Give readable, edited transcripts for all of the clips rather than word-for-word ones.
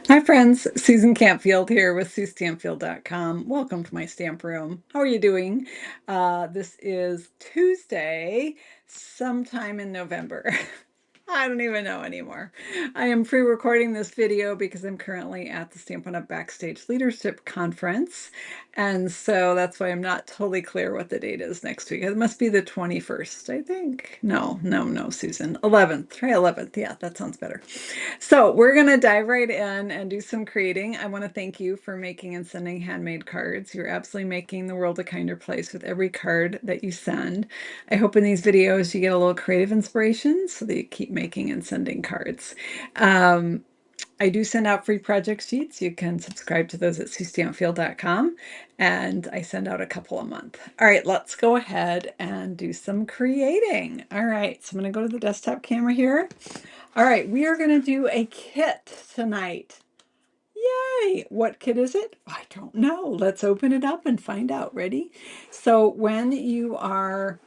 Hi friends, Susan Campfield here with SueStampfield.com. Welcome to my stamp room. How are you doing? This is Tuesday, sometime in November. I don't even know anymore. I am pre-recording this video because I'm currently at the Stampin' Up! Backstage Leadership Conference. And so that's why I'm not totally clear what the date is next week. It must be the 21st, I think. No, Susan. 11th. Try 11th. Yeah, that sounds better. So we're going to dive right in and do some creating. I want to thank you for making and sending handmade cards. You're absolutely making the world a kinder place with every card that you send. I hope in these videos you get a little creative inspiration so that you keep making and sending cards. I do send out free project sheets. You can subscribe to those at SueStampfield.com, and I send out a couple a month. All right, let's go ahead and do some creating. All right, so I'm going to go to the desktop camera here. All right, we are going to do a kit tonight. Yay! What kit is it? I don't know. Let's open it up and find out. Ready? So when you are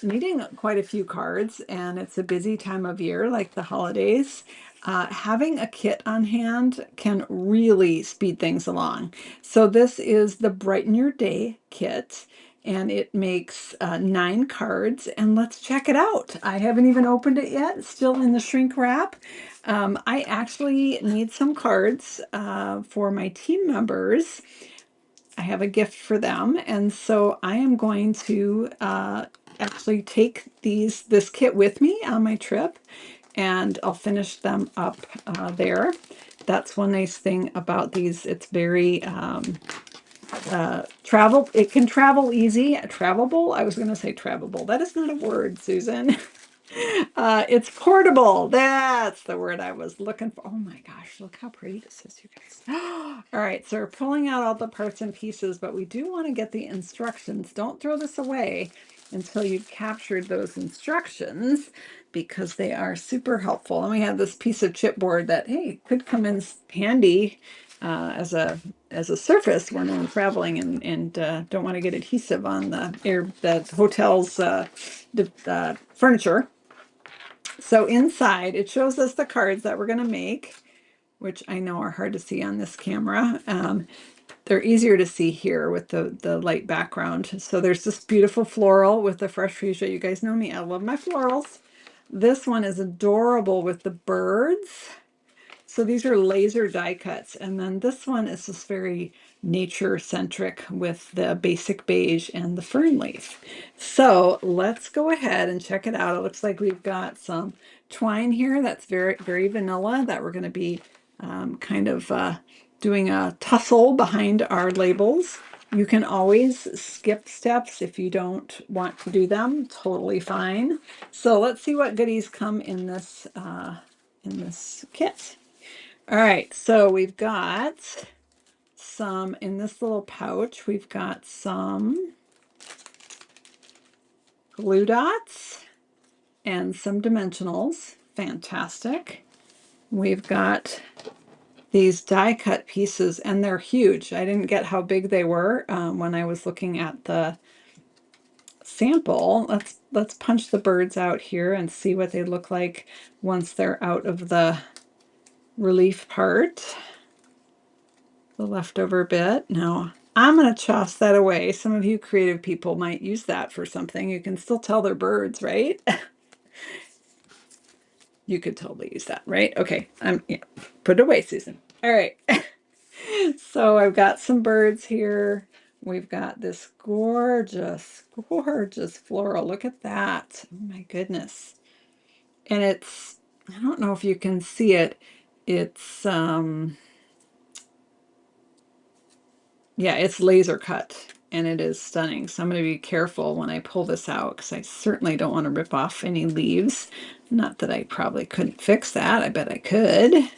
needing quite a few cards and it's a busy time of year like the holidays, having a kit on hand can really speed things along. So this is the Brighten Your Day kit, and it makes 9 cards, and let's check it out. I haven't even opened it yet. It's still in the shrink wrap. I actually need some cards for my team members. I have a gift for them, and so I am going to actually take this kit with me on my trip, and I'll finish them up there. That's one nice thing about these. It's very travel. It can travel easy. Travelable. I was going to say travelable. That is not a word, Susan. It's portable. That's the word I was looking for. Oh my gosh, look how pretty this is, you guys. All right, so we're pulling out all the parts and pieces, but we do want to get the instructions. Don't throw this away until you've captured those instructions, because they are super helpful. And we have this piece of chipboard that, hey, could come in handy as a surface when I'm traveling and don't want to get adhesive on the hotel's furniture. So inside, it shows us the cards that we're going to make, which I know are hard to see on this camera. They're easier to see here with the light background. So there's this beautiful floral with the fresh fuchsia. You guys know me, I love my florals. This one is adorable with the birds. So these are laser die cuts. And then this one is just very nature centric with the basic beige and the fern leaf. So let's go ahead and check it out. It looks like we've got some twine here that's very, very vanilla that we're going to be kind of doing a tussle behind our labels. You can always skip steps if you don't want to do them. Totally fine. So let's see what goodies come in this kit. All right, so we've got some in this little pouch. We've got some glue dots and some dimensionals. Fantastic. We've got these die cut pieces, and they're huge. I didn't get how big they were when I was looking at the sample. Let's punch the birds out here and see what they look like once they're out of the relief part. The leftover bit. Now I'm going to toss that away. Some of you creative people might use that for something. You can still tell they're birds, right? You could totally use that, right? Okay, yeah, put it away, Susan. All right. So I've got some birds here. We've got this gorgeous, gorgeous floral. Look at that. Oh my goodness. And it's, I don't know if you can see it. It's yeah, it's laser cut and it is stunning. So I'm going to be careful when I pull this out because I certainly don't want to rip off any leaves. Not that I probably couldn't fix that. I bet I could.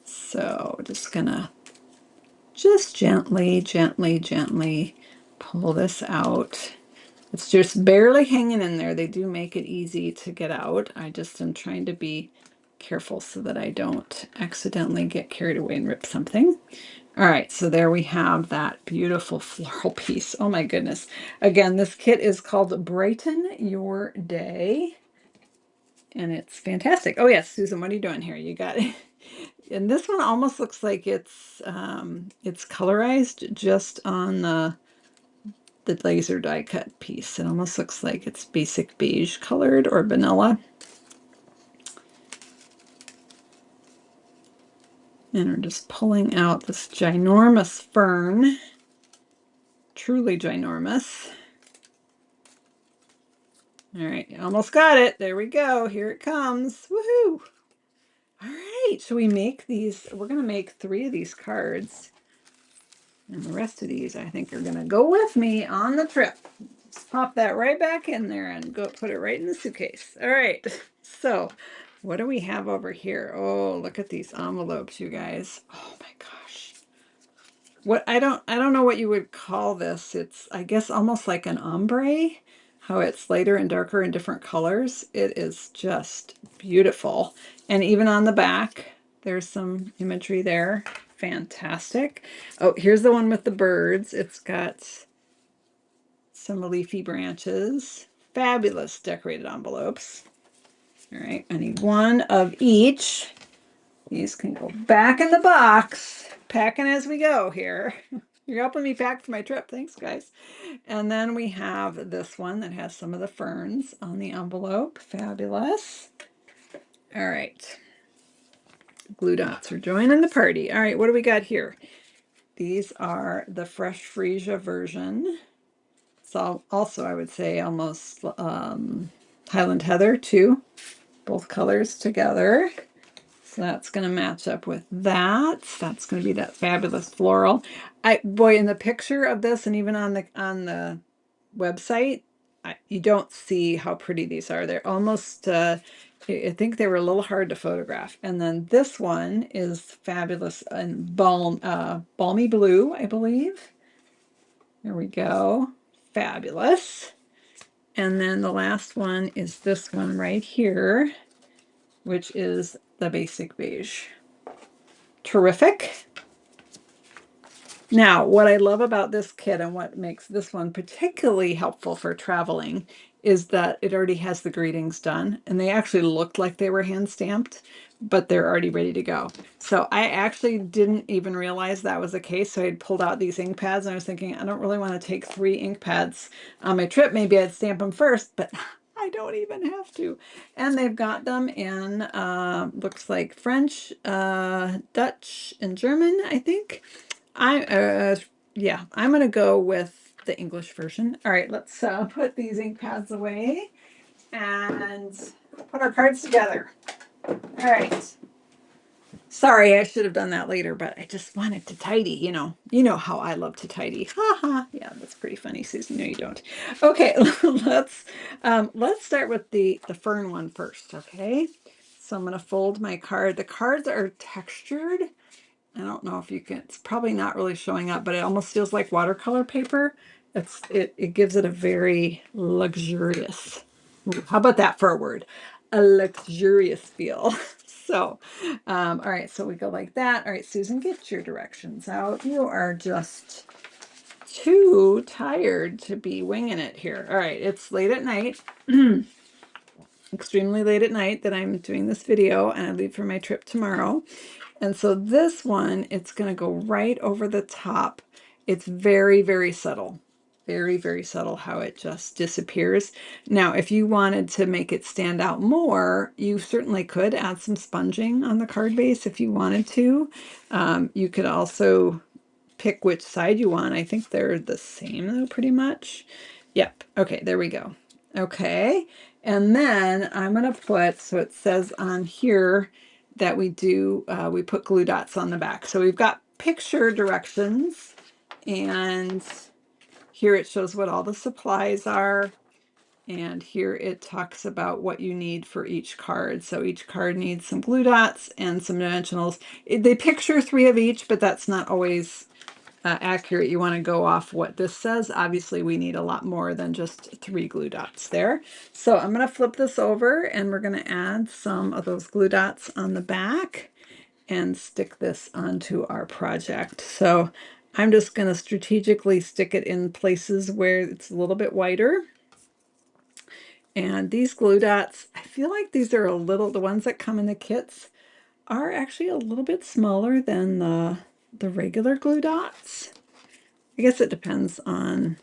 So just gonna just gently, gently, gently pull this out. It's just barely hanging in there. They do make it easy to get out. I just am trying to be careful so that I don't accidentally get carried away and rip something. All right, so there we have that beautiful floral piece. Oh my goodness. Again, this kit is called Brighten Your Day, and it's fantastic. Oh yes, Susan, what are you doing here? You got And this one almost looks like it's colorized just on the laser die cut piece. It almost looks like it's basic beige colored or vanilla. And we're just pulling out this ginormous fern, truly ginormous. All right, almost got it. There we go. Here it comes. Woohoo! All right, so we make these. We're going to make 3 of these cards. And the rest of these, I think, are going to go with me on the trip. Just pop that right back in there and go put it right in the suitcase. All right, so what do we have over here? Oh, look at these envelopes, you guys. Oh my gosh. What I don't know what you would call this. It's, I guess, almost like an ombre, how it's lighter and darker in different colors. It is just beautiful. And even on the back, there's some imagery there. Fantastic. Oh, here's the one with the birds. It's got some leafy branches. Fabulous decorated envelopes. All right, I need 1 of each. These can go back in the box. Packing as we go here. You're helping me pack for my trip. Thanks, guys. And then we have this one that has some of the ferns on the envelope. Fabulous. All right. Glue dots are joining the party. All right, what do we got here? These are the Fresh Freesia version. So also, I would say almost Highland Heather too. Both colors together. So that's going to match up with that. That's going to be that fabulous floral. Boy, in the picture of this, and even on the website, you don't see how pretty these are. They're almost, I think they were a little hard to photograph. And then this one is fabulous and balmy blue, I believe. There we go. Fabulous. And then the last one is this one right here, which is the basic beige. Terrific. Now, what I love about this kit and what makes this one particularly helpful for traveling is that it already has the greetings done, and they actually looked like they were hand stamped, but they're already ready to go. So I actually didn't even realize that was the case. So I had pulled out these ink pads and I was thinking, I don't really want to take 3 ink pads on my trip. Maybe I'd stamp them first, but I don't even have to. And they've got them in, looks like French, Dutch, and German, I think. Yeah, I'm gonna go with the English version. All right, let's put these ink pads away and put our cards together. All right. Sorry, I should have done that later, but I just wanted to tidy, you know. You know how I love to tidy. Ha ha. Yeah, that's pretty funny, Susan. No, you don't. Okay, let's start with the fern one first, okay? So I'm gonna fold my card. The cards are textured. I don't know if you can, it's probably not really showing up, but it almost feels like watercolor paper. It gives it a very luxurious, how about that for a word? A luxurious feel. So, all right, so we go like that. All right, Susan, get your directions out. You are just too tired to be winging it here. All right, it's late at night, extremely late at night that I'm doing this video, and I leave for my trip tomorrow. And so this one, it's going to go right over the top. It's very, very subtle. Very, very subtle how it just disappears. Now, if you wanted to make it stand out more, you certainly could add some sponging on the card base if you wanted to. You could also pick which side you want. I think they're the same though, pretty much. Yep. Okay, there we go. Okay. And then I'm going to put, so it says on here that we put glue dots on the back. So we've got picture directions, and here it shows what all the supplies are. And here it talks about what you need for each card. So each card needs some glue dots and some dimensionals. They picture 3 of each, but that's not always accurate. You want to go off what this says. Obviously, we need a lot more than just 3 glue dots there. So I'm going to flip this over and we're going to add some of those glue dots on the back and stick this onto our project. So I'm just going to strategically stick it in places where it's a little bit wider. And these glue dots, I feel like these are the ones that come in the kits are actually a little bit smaller than the regular glue dots. I guess it depends on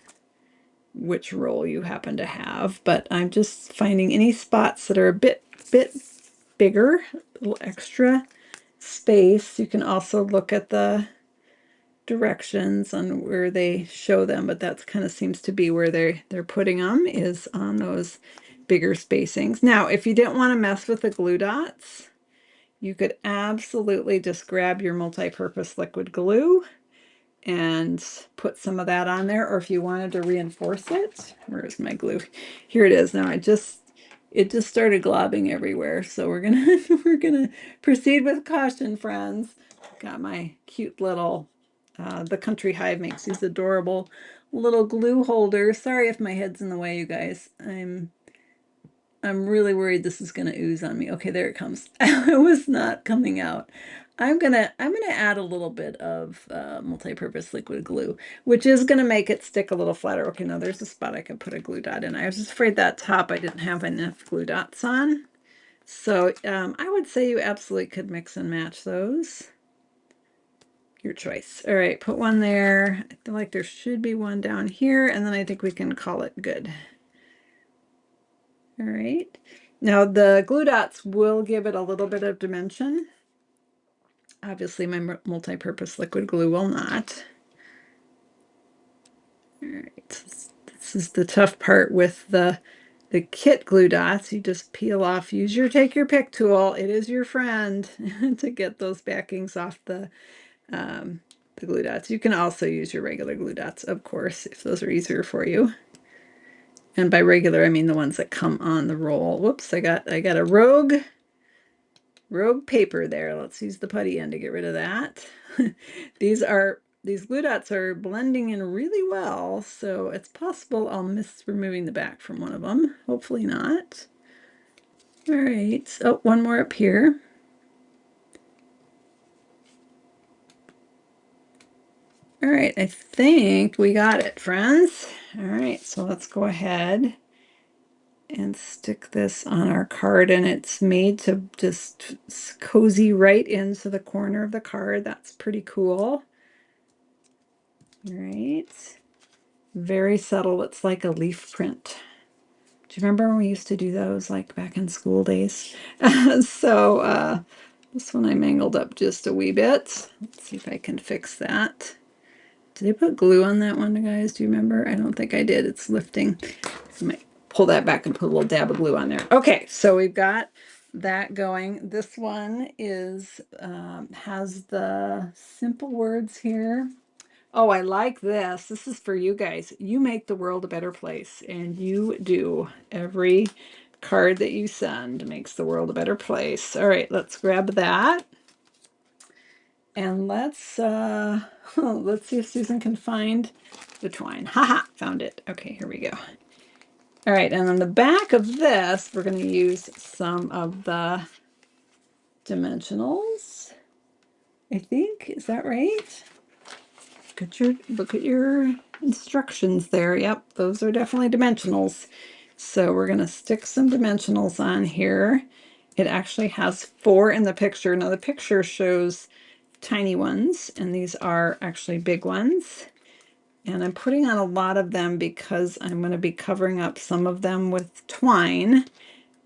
which roll you happen to have, but I'm just finding any spots that are a bit bigger, a little extra space. You can also look at the directions on where they show them, but that's kind of seems to be where they're putting them, is on those bigger spacings. Now, if you didn't want to mess with the glue dots, you could absolutely just grab your multi-purpose liquid glue and put some of that on there, or if you wanted to reinforce it, where's my glue? Here it is. Now it just started globbing everywhere, so we're gonna we're gonna proceed with caution, friends. Got my cute little the Country Hive makes these adorable little glue holders. Sorry if my head's in the way, you guys. I'm really worried this is gonna ooze on me. Okay, there it comes. It was not coming out. I'm gonna add a little bit of multi-purpose liquid glue, which is gonna make it stick a little flatter. Okay, now there's a spot I could put a glue dot in. I was just afraid that top I didn't have enough glue dots on. So I would say you absolutely could mix and match those. Your choice. All right, put one there. I feel like there should be one down here, and then I think we can call it good. All right. Now the glue dots will give it a little bit of dimension. Obviously my multi-purpose liquid glue will not. All right, this is the tough part with the kit glue dots. You just peel off, take your pick tool. It is your friend to get those backings off the glue dots. You can also use your regular glue dots, of course, if those are easier for you. And by regular, I mean the ones that come on the roll. Whoops, I got a rogue paper there. Let's use the putty end to get rid of that. These glue dots are blending in really well, so it's possible I'll miss removing the back from one of them. Hopefully not. All right, oh, one more up here. All right, I think we got it, friends. All right, so let's go ahead and stick this on our card, and it's made to just cozy right into the corner of the card. That's pretty cool. All right, very subtle. It's like a leaf print. Do you remember when we used to do those, like back in school days? So this one I mangled up just a wee bit. Let's see if I can fix that. Did I put glue on that one, guys? Do you remember? I don't think I did. It's lifting. I might pull that back and put a little dab of glue on there. Okay, so we've got that going. This one is has the simple words here. Oh, I like this. This is for you guys. You make the world a better place, and you do. Every card that you send makes the world a better place. All right, let's grab that. And let's let's see if Susan can find the twine. Haha, found it. Okay, here we go. All right, and on the back of this, we're going to use some of the dimensionals. I think, is that right? Look at your instructions there. Yep, those are definitely dimensionals. So we're going to stick some dimensionals on here. It actually has 4 in the picture. Now the picture shows tiny ones, and these are actually big ones. And I'm putting on a lot of them because I'm going to be covering up some of them with twine.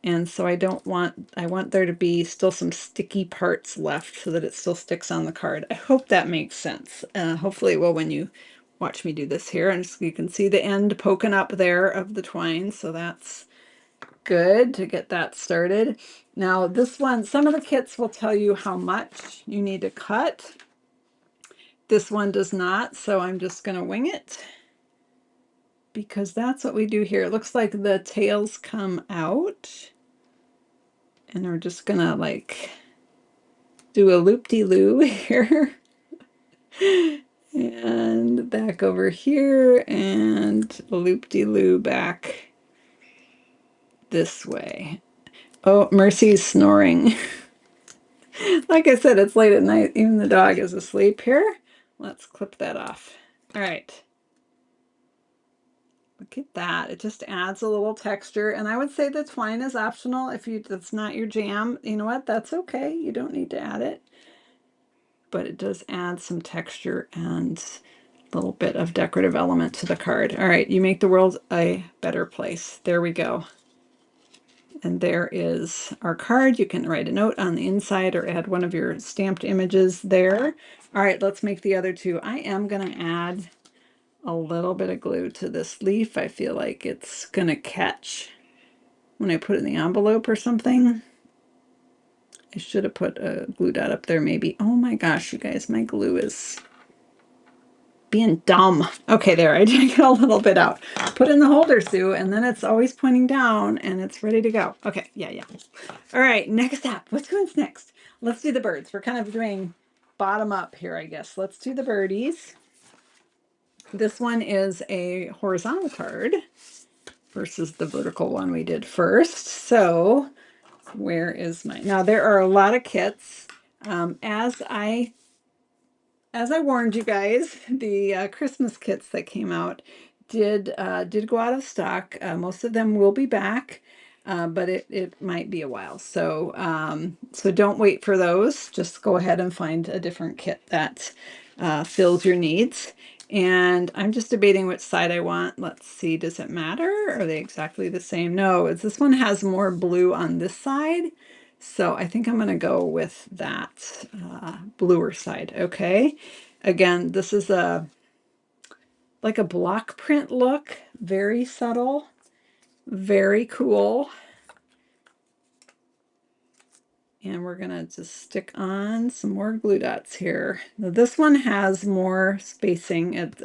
And so I want there to be still some sticky parts left so that it still sticks on the card. I hope that makes sense. Hopefully it will when you watch me do this here. And you can see the end poking up there of the twine. So that's good to get that started. Now this one, some of the kits will tell you how much you need to cut. This one does not, so I'm just going to wing it because that's what we do here. It looks like the tails come out. And we're just gonna like do a loop-de-loo here. And back over here and a loop-de-loo back this way. Oh, Mercy's snoring. Like I said, it's late at night. Even the dog is asleep here. Let's clip that off. All right. Look at that. It just adds a little texture. And I would say the twine is optional. If that's not your jam, you know what? That's okay. You don't need to add it. But it does add some texture and a little bit of decorative element to the card. All right, you make the world a better place. There we go. And there is our card. You can write a note on the inside or add one of your stamped images there. All right, let's make the other two. I am going to add a little bit of glue to this leaf. I feel like it's going to catch when I put it in the envelope or something. I should have put a glue dot up there maybe. Oh my gosh, you guys, my glue is being dumb. Okay, there, I did get a little bit out. Put in the holder, Sue, and then it's always pointing down and it's ready to go. Okay, yeah. All right, next up. What's next? Let's do the birds. We're kind of doing bottom up here, I guess. Let's do the birdies. This one is a horizontal card versus the vertical one we did first. So where is my, now there are a lot of kits. As I warned you guys, the Christmas kits that came out did go out of stock. Most of them will be back, but it might be a while. So so don't wait for those. Just go ahead and find a different kit that fills your needs. And I'm just debating which side I want. Let's see, does it matter? Are they exactly the same? No, this one has more blue on this side. So I think I'm going to go with that bluer side. Okay. Again, this is like a block print look, very subtle, very cool. And we're going to just stick on some more glue dots here. Now, this one has more spacing. What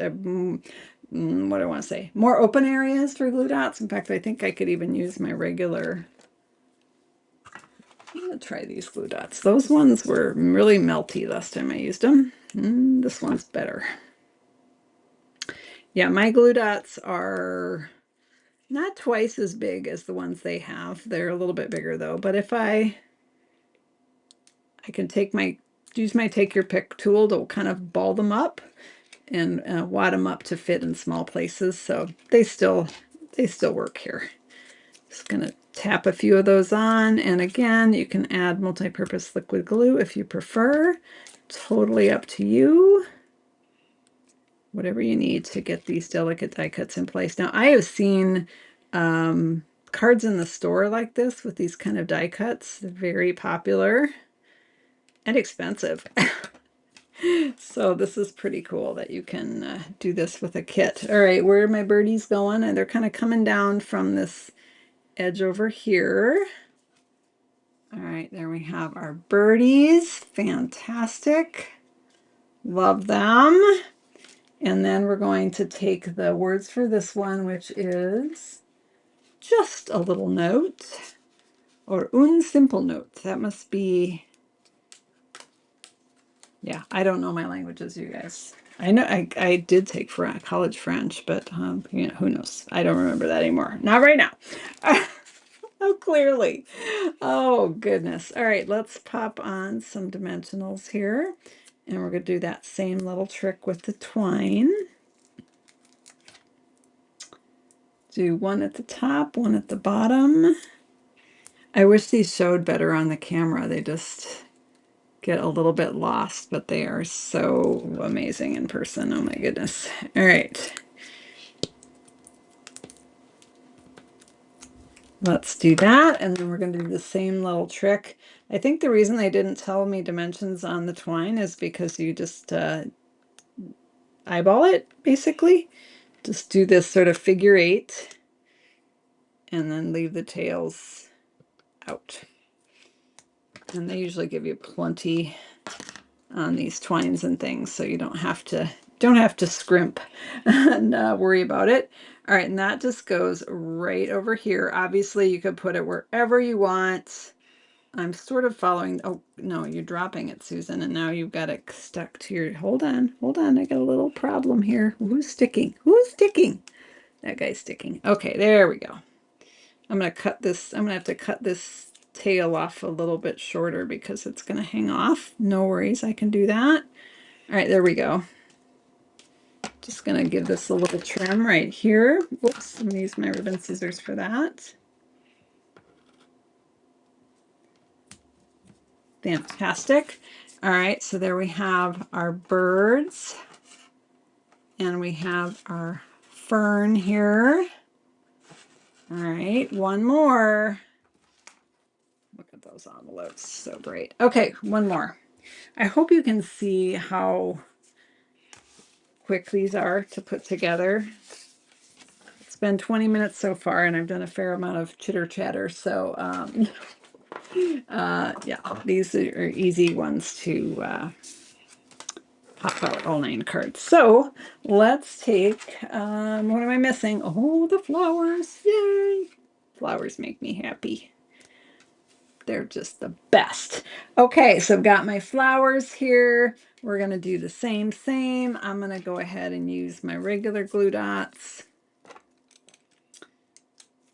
do I want to say? More open areas for glue dots. In fact, I think I could even use my regular. I'm going to try these glue dots. Those ones were really melty last time I used them. This one's better. Yeah, my glue dots are not twice as big as the ones they have. They're a little bit bigger though. But if I can use my take your pick tool to kind of ball them up and wad them up to fit in small places. So they still work here. Just gonna tap a few of those on, and again, you can add multi-purpose liquid glue if you prefer. Totally up to you. Whatever you need to get these delicate die cuts in place. Now, I have seen cards in the store like this with these kind of die cuts. They're very popular and expensive. So this is pretty cool that you can do this with a kit. All right, where are my birdies going? And they're kind of coming down from this edge over here. All right, there we have our birdies. Fantastic. Love them. And then we're going to take the words for this one, which is just a little note, or un simple note. That must be, yeah, I don't know my languages, you guys. I know I did take college French, but you know, who knows? I don't remember that anymore. Not right now. Oh, clearly. Oh, goodness. All right, let's pop on some dimensionals here. And we're going to do that same little trick with the twine. Do one at the top, one at the bottom. I wish these showed better on the camera. They just get a little bit lost, but they are so amazing in person. Oh my goodness. All right. Let's do that, and then we're going to do the same little trick. I think the reason they didn't tell me dimensions on the twine is because you just eyeball it, basically. Just do this sort of figure eight, and then leave the tails out. And they usually give you plenty on these twines and things, so you don't have to scrimp and worry about it. All right, and that just goes right over here. Obviously, you could put it wherever you want. I'm sort of following. Oh no, you're dropping it, Susan, and now you've got it stuck to your. Hold on. I got a little problem here. Who's sticking? That guy's sticking. Okay, there we go. I'm gonna cut this. I'm gonna have to cut this tail off a little bit shorter because it's gonna hang off. No worries, I can do that. All right, there we go. Just gonna give this a little trim right here. Whoops, I'm gonna use my ribbon scissors for that. Fantastic. All right, so there we have our birds. And we have our fern here. All right, one more. Look at those envelopes, so great. Okay, one more. I hope you can see how quick these are to put together. It's been 20 minutes so far, and I've done a fair amount of chitter chatter. So, yeah, these are easy ones to pop out all 9 cards. So let's take, what am I missing? Oh, the flowers. Yay! Flowers make me happy. They're just the best. Okay, so I've got my flowers here. We're going to do the same. I'm going to go ahead and use my regular glue dots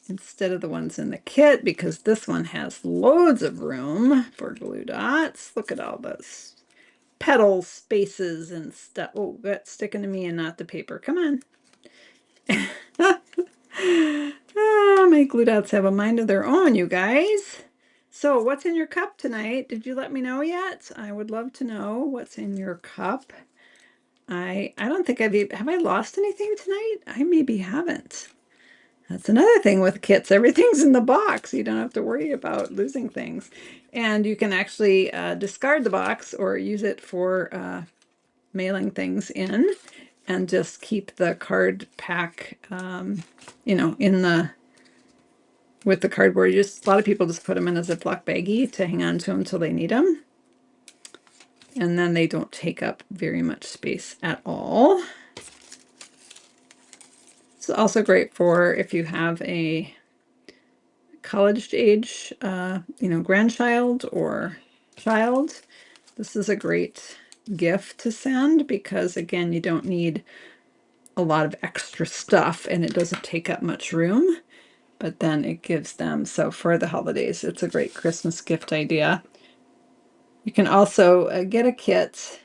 instead of the ones in the kit because this one has loads of room for glue dots. Look at all those petal spaces and stuff. Oh, that's sticking to me and not the paper. Come on. My glue dots have a mind of their own, you guys. So what's in your cup tonight? Did you let me know yet? I would love to know what's in your cup. I don't think have I lost anything tonight? I maybe haven't. That's another thing with kits. Everything's in the box. You don't have to worry about losing things. And you can actually discard the box or use it for mailing things in and just keep the card pack, you know, with the cardboard. A lot of people just put them in a Ziploc baggie to hang on to them until they need them. And then they don't take up very much space at all. It's also great for if you have a college age, you know, grandchild or child. This is a great gift to send because, again, you don't need a lot of extra stuff and it doesn't take up much room, but then it gives them, so for the holidays, it's a great Christmas gift idea. You can also get a kit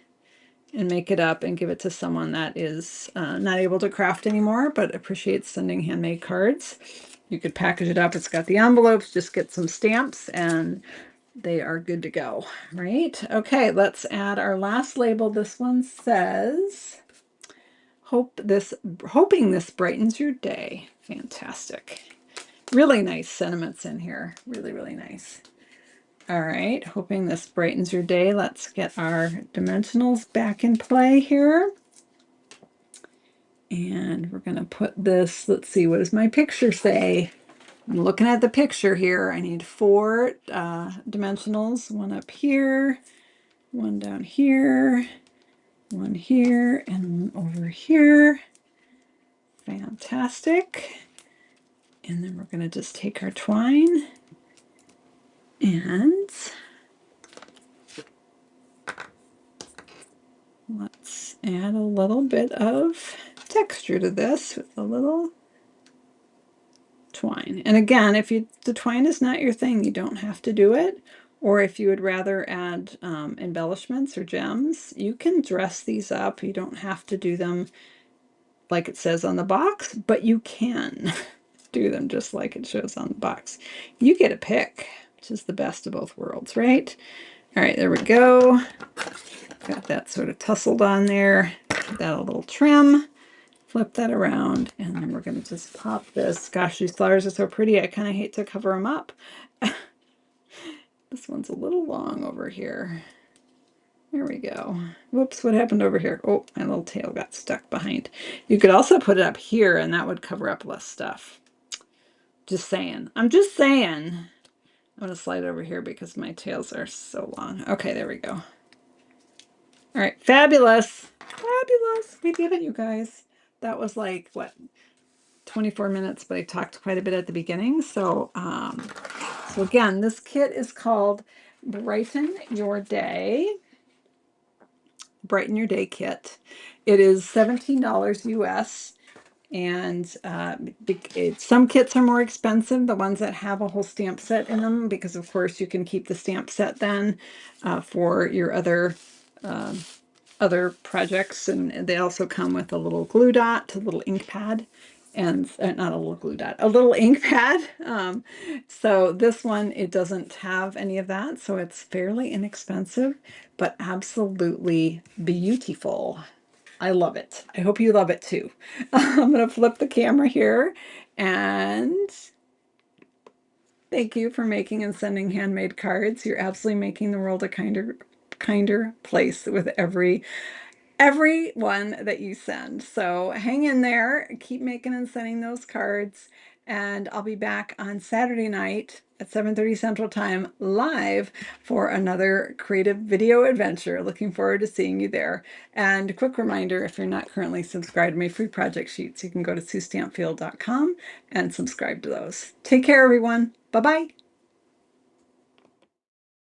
and make it up and give it to someone that is not able to craft anymore, but appreciates sending handmade cards. You could package it up. It's got the envelopes, just get some stamps and they are good to go, right? Okay, let's add our last label. This one says, hoping this brightens your day. Fantastic. Really nice sentiments in here. Really, really nice. All right, hoping this brightens your day. Let's get our dimensionals back in play here. And we're going to put this, let's see, what does my picture say? I'm looking at the picture here. I need 4 dimensionals, one up here, one down here, one here, and one over here. Fantastic. And then we're going to just take our twine and let's add a little bit of texture to this with a little twine. And again, if the twine is not your thing, you don't have to do it. Or if you would rather add embellishments or gems, you can dress these up. You don't have to do them like it says on the box, but you can do them just like it shows on the box. You get a pick, which is the best of both worlds, right? All right, there we go. Got that sort of tussled on there. Give that a little trim. Flip that around, and then we're going to just pop this. Gosh, these flowers are so pretty. I kind of hate to cover them up. This one's a little long over here. There we go. Whoops, what happened over here? Oh, my little tail got stuck behind. You could also put it up here, and that would cover up less stuff. Just saying. I'm just saying. I'm going to slide over here because my tails are so long. Okay, there we go. All right, fabulous. Fabulous. We did it, you guys. That was like, what, 24 minutes, but I talked quite a bit at the beginning. So, so again, this kit is called Brighten Your Day. Brighten Your Day kit. It is $17 US. And some kits are more expensive, the ones that have a whole stamp set in them, because of course you can keep the stamp set then for your other other projects, and they also come with a little glue dot, a little ink pad, and not a little glue dot, a little ink pad. So this one, it doesn't have any of that, so it's fairly inexpensive, but absolutely beautiful. I love it. I hope you love it too. I'm going to flip the camera here, and thank you for making and sending handmade cards. You're absolutely making the world a kinder place with every one that you send. So hang in there, keep making and sending those cards, and I'll be back on Saturday night at 7:30 Central Time live for another creative video adventure. Looking forward to seeing you there. And a quick reminder, if you're not currently subscribed to my free project sheets, you can go to SueStampfield.com and subscribe to those. Take care, everyone. Bye-bye.